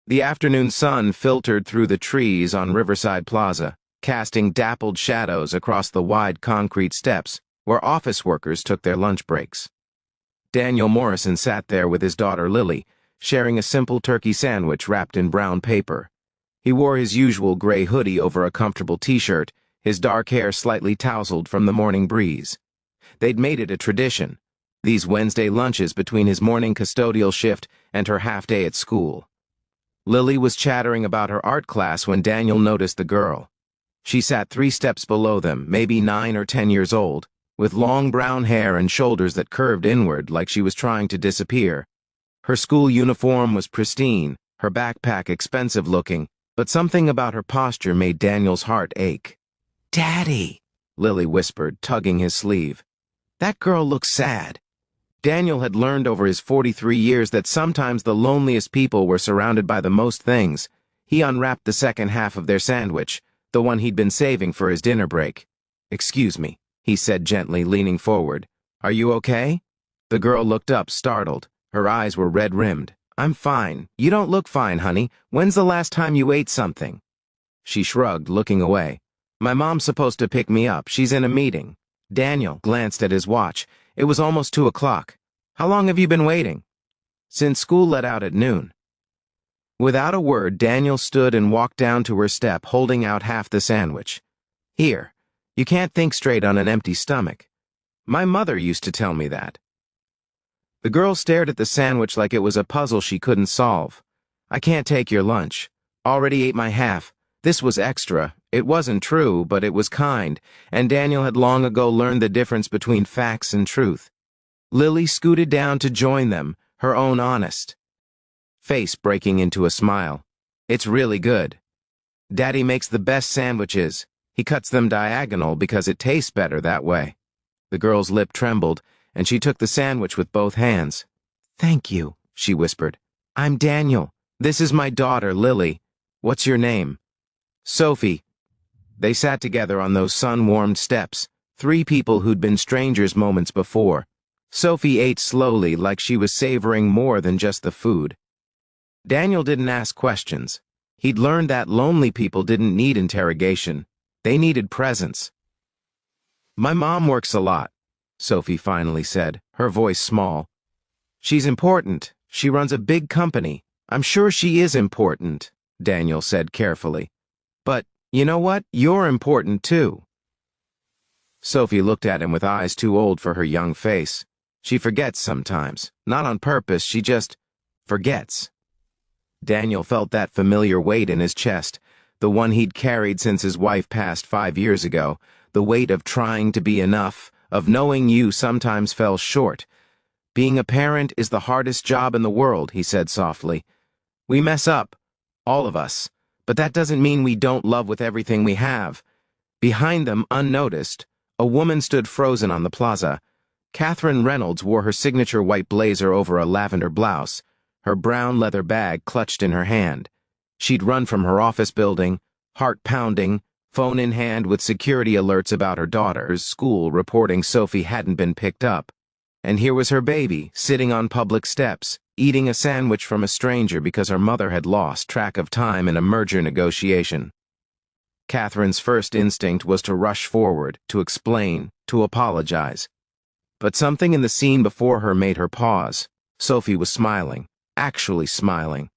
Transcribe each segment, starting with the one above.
The afternoon sun filtered through the trees on Riverside Plaza, casting dappled shadows across the wide concrete steps where office workers took their lunch breaks. Daniel Morrison sat there with his daughter Lily, sharing a simple turkey sandwich wrapped in brown paper. He wore his usual gray hoodie over a comfortable t-shirt, his dark hair slightly tousled from the morning breeze. They'd made it a tradition, these Wednesday lunches between his morning custodial shift and her half-day at school. Lily was chattering about her art class when Daniel noticed the girl. She sat 3 steps below them, maybe 9 or 10 years old, with long brown hair and shoulders that curved inward like she was trying to disappear. Her school uniform was pristine, her backpack expensive-looking, but something about her posture made Daniel's heart ache. "Daddy," Lily whispered, tugging his sleeve. "That girl looks sad." Daniel had learned over his 43 years that sometimes the loneliest people were surrounded by the most things. He unwrapped the second half of their sandwich, the one he'd been saving for his dinner break. "Excuse me," he said gently, leaning forward. "Are you okay?" The girl looked up, startled. Her eyes were red-rimmed. "I'm fine. You don't look fine, honey. When's the last time you ate something?" She shrugged, looking away. "My mom's supposed to pick me up. She's in a meeting." Daniel glanced at his watch. It was almost 2 o'clock. "How long have you been waiting?" "Since school let out at noon." Without a word, Daniel stood and walked down to her step, holding out half the sandwich. "Here. You can't think straight on an empty stomach. My mother used to tell me that." The girl stared at the sandwich like it was a puzzle she couldn't solve. "I can't take your lunch. Already ate my half. This was extra. It wasn't true, but it was kind, and Daniel had long ago learned the difference between facts and truth. Lily scooted down to join them, her own honest face breaking into a smile. "It's really good. Daddy makes the best sandwiches. He cuts them diagonal because it tastes better that way." The girl's lip trembled, and she took the sandwich with both hands. "Thank you," she whispered. "I'm Daniel. This is my daughter, Lily. What's your name?" "Sophie." They sat together on those sun-warmed steps, 3 people who'd been strangers moments before. Sophie ate slowly, like she was savoring more than just the food. Daniel didn't ask questions. He'd learned that lonely people didn't need interrogation. They needed presence. "My mom works a lot," Sophie finally said, her voice small. "She's important. She runs a big company. I'm sure she is important," Daniel said carefully. "But, you know what? You're important too." Sophie looked at him with eyes too old for her young face. She forgets sometimes. Not on purpose, she just forgets. Daniel felt that familiar weight in his chest, the one he'd carried since his wife passed 5 years ago, the weight of trying to be enough, of knowing you sometimes fell short. "Being a parent is the hardest job in the world," he said softly. "We mess up, all of us, but that doesn't mean we don't love with everything we have." Behind them, unnoticed, a woman stood frozen on the plaza. Catherine Reynolds wore her signature white blazer over a lavender blouse, her brown leather bag clutched in her hand. She'd run from her office building, heart pounding, phone in hand with security alerts about her daughter's school reporting Sophie hadn't been picked up. And here was her baby, sitting on public steps, eating a sandwich from a stranger because her mother had lost track of time in a merger negotiation. Catherine's first instinct was to rush forward, to explain, to apologize. But something in the scene before her made her pause. Sophie was smiling, actually smiling,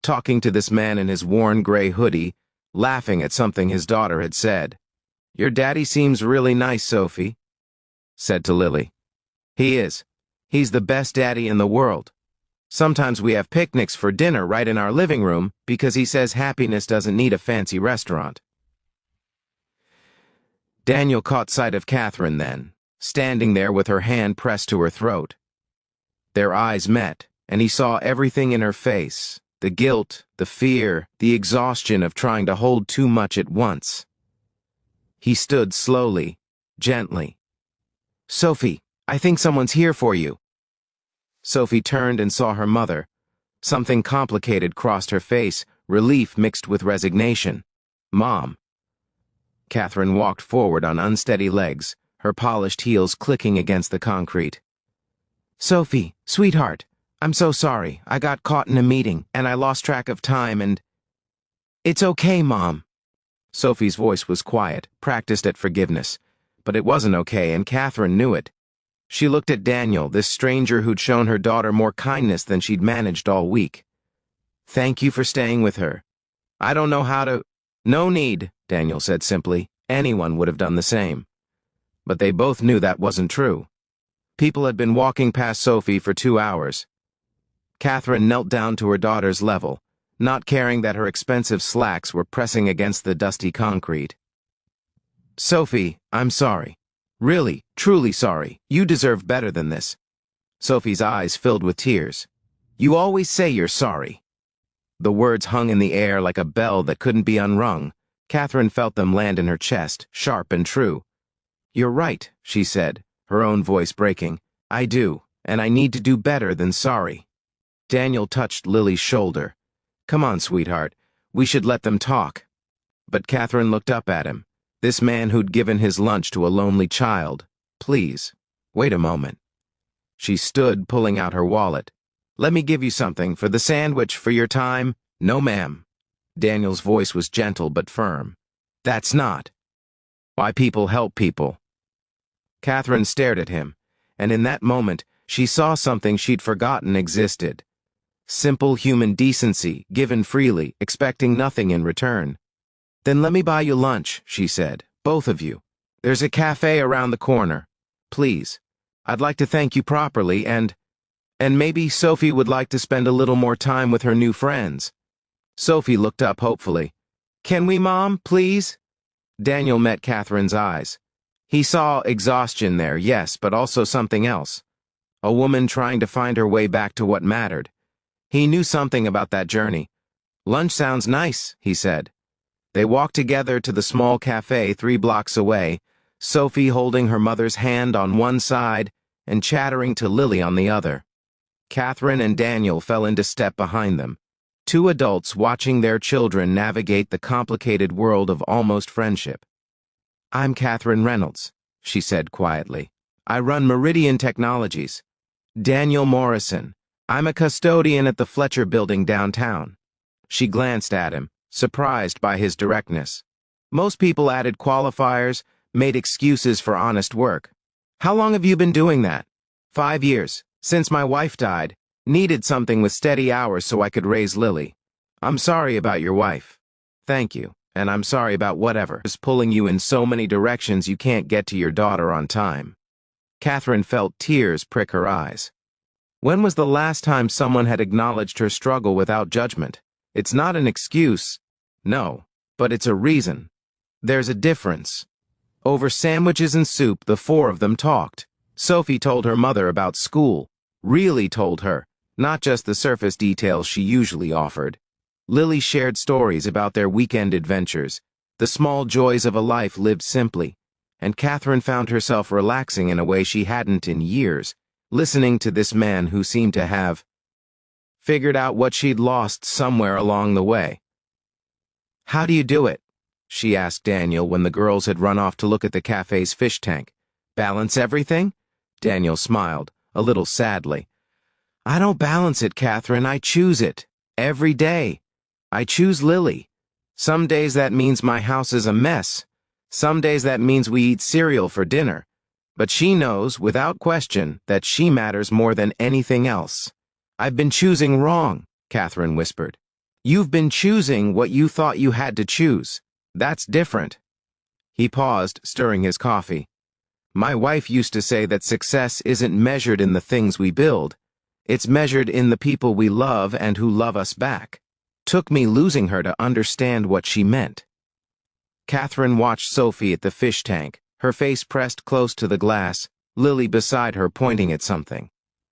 talking to this man in his worn gray hoodie, laughing at something his daughter had said. "Your daddy seems really nice, Sophie," said to Lily. "He is. He's the best daddy in the world. Sometimes we have picnics for dinner right in our living room because he says happiness doesn't need a fancy restaurant." Daniel caught sight of Catherine then, standing there with her hand pressed to her throat. Their eyes met, and he saw everything in her face, the guilt, the fear, the exhaustion of trying to hold too much at once. He stood slowly, gently. "Sophie, I think someone's here for you." Sophie turned and saw her mother. Something complicated crossed her face, relief mixed with resignation. "Mom." Catherine walked forward on unsteady legs, her polished heels clicking against the concrete. "Sophie, sweetheart, I'm so sorry. I got caught in a meeting, and I lost track of time and... It's okay, Mom. Sophie's voice was quiet, practiced at forgiveness. But it wasn't okay, and Catherine knew it. She looked at Daniel, this stranger who'd shown her daughter more kindness than she'd managed all week. Thank you for staying with her. I don't know how to... No need, Daniel said simply. Anyone would have done the same. But they both knew that wasn't true. People had been walking past Sophie for 2 hours. Catherine knelt down to her daughter's level, not caring that her expensive slacks were pressing against the dusty concrete. Sophie, I'm sorry. Really, truly sorry. You deserve better than this. Sophie's eyes filled with tears. You always say you're sorry. The words hung in the air like a bell that couldn't be unrung. Catherine felt them land in her chest, sharp and true. You're right, she said, her own voice breaking. I do, and I need to do better than sorry. Daniel touched Lily's shoulder. Come on, sweetheart. We should let them talk. But Catherine looked up at him. This man who'd given his lunch to a lonely child. Please, wait a moment. She stood, pulling out her wallet. Let me give you something for the sandwich, for your time. No, ma'am. Daniel's voice was gentle but firm. That's not why people help people. Catherine stared at him, and in that moment, she saw something she'd forgotten existed. Simple human decency, given freely, expecting nothing in return. Then let me buy you lunch, she said, both of you. There's a cafe around the corner. Please. I'd like to thank you properly, and maybe Sophie would like to spend a little more time with her new friends. Sophie looked up hopefully. Can we, Mom, please? Daniel met Catherine's eyes. He saw exhaustion there, yes, but also something else. A woman trying to find her way back to what mattered. He knew something about that journey. Lunch sounds nice, he said. They walked together to the small cafe 3 blocks away, Sophie holding her mother's hand on one side and chattering to Lily on the other. Catherine and Daniel fell into step behind them, 2 adults watching their children navigate the complicated world of almost friendship. I'm Catherine Reynolds, she said quietly. I run Meridian Technologies. Daniel Morrison. I'm a custodian at the Fletcher building downtown. She glanced at him, surprised by his directness. Most people added qualifiers, made excuses for honest work. How long have you been doing that? 5 years, since my wife died. Needed something with steady hours so I could raise Lily. I'm sorry about your wife. Thank you, and I'm sorry about whatever is pulling you in so many directions you can't get to your daughter on time. Catherine felt tears prick her eyes. When was the last time someone had acknowledged her struggle without judgment? It's not an excuse. No, but it's a reason. There's a difference. Over sandwiches and soup, the 4 of them talked. Sophie told her mother about school. Really told her, not just the surface details she usually offered. Lily shared stories about their weekend adventures, the small joys of a life lived simply, and Catherine found herself relaxing in a way she hadn't in years, listening to this man who seemed to have figured out what she'd lost somewhere along the way. How do you do it? She asked Daniel when the girls had run off to look at the cafe's fish tank. Balance everything? Daniel smiled, a little sadly. I don't balance it, Catherine. I choose it. Every day. I choose Lily. Some days that means my house is a mess. Some days that means we eat cereal for dinner. But she knows, without question, that she matters more than anything else. I've been choosing wrong, Catherine whispered. You've been choosing what you thought you had to choose. That's different. He paused, stirring his coffee. My wife used to say that success isn't measured in the things we build. It's measured in the people we love and who love us back. Took me losing her to understand what she meant. Catherine watched Sophie at the fish tank, her face pressed close to the glass, Lily beside her pointing at something.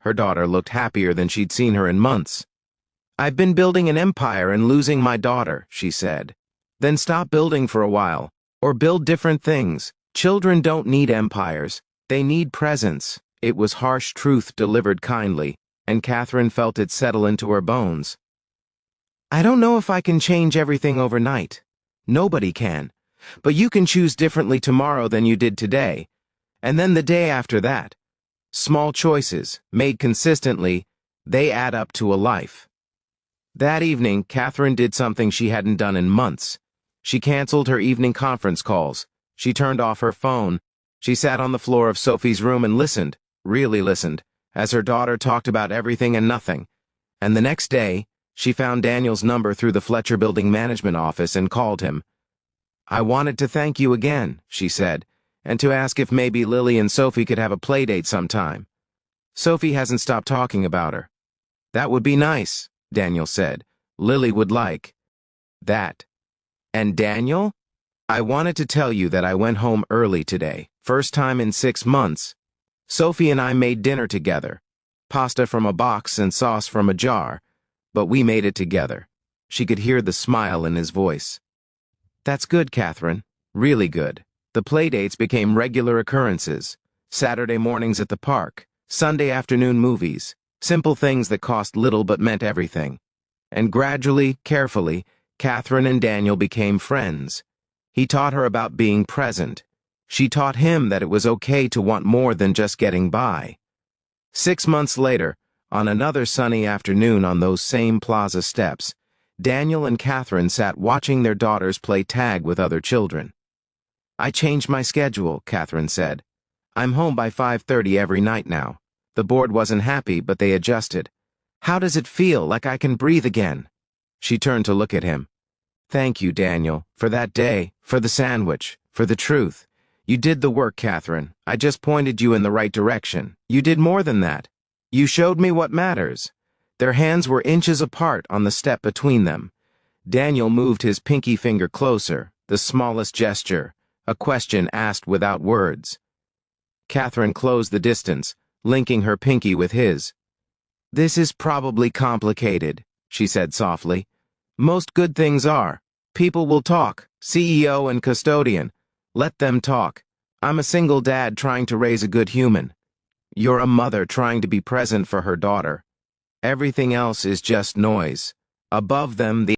Her daughter looked happier than she'd seen her in months. I've been building an empire and losing my daughter, she said. Then stop building for a while, or build different things. Children don't need empires. They need presence. It was harsh truth delivered kindly, and Catherine felt it settle into her bones. I don't know if I can change everything overnight. Nobody can. But you can choose differently tomorrow than you did today, and then the day after that. Small choices, made consistently, They add up to a life. That evening, Catherine did something she hadn't done in months. She canceled her evening conference calls. She turned off her phone. She sat on the floor of Sophie's room and listened, really listened, as her daughter talked about everything and nothing. And the next day, she found Daniel's number through the Fletcher Building management office and called him. "I wanted to thank you again," she said, "and to ask if maybe Lily and Sophie could have a play date sometime. Sophie hasn't stopped talking about her." "That would be nice," Daniel said. "Lily would like that." "And Daniel? I wanted to tell you that I went home early today, first time in 6 months. Sophie and I made dinner together. Pasta from a box and sauce from a jar. But we made it together." She could hear the smile in his voice. "That's good, Catherine. Really good." The playdates became regular occurrences. Saturday mornings at the park, Sunday afternoon movies, simple things that cost little but meant everything. And gradually, carefully, Catherine and Daniel became friends. He taught her about being present. She taught him that it was okay to want more than just getting by. 6 months later, on another sunny afternoon on those same plaza steps, Daniel and Catherine sat watching their daughters play tag with other children. "I changed my schedule," Catherine said. "I'm home by 5:30 every night now. The board wasn't happy, but they adjusted. How does it feel, like I can breathe again?" She turned to look at him. "Thank you, Daniel, for that day, for the sandwich, for the truth. You did the work, Catherine. I just pointed you in the right direction. You did more than that. You showed me what matters." Their hands were inches apart on the step between them. Daniel moved his pinky finger closer, the smallest gesture, a question asked without words. Catherine closed the distance, linking her pinky with his. "This is probably complicated," she said softly. "Most good things are. People will talk, CEO and custodian. Let them talk. I'm a single dad trying to raise a good human. You're a mother trying to be present for her daughter. Everything else is just noise. Above them, the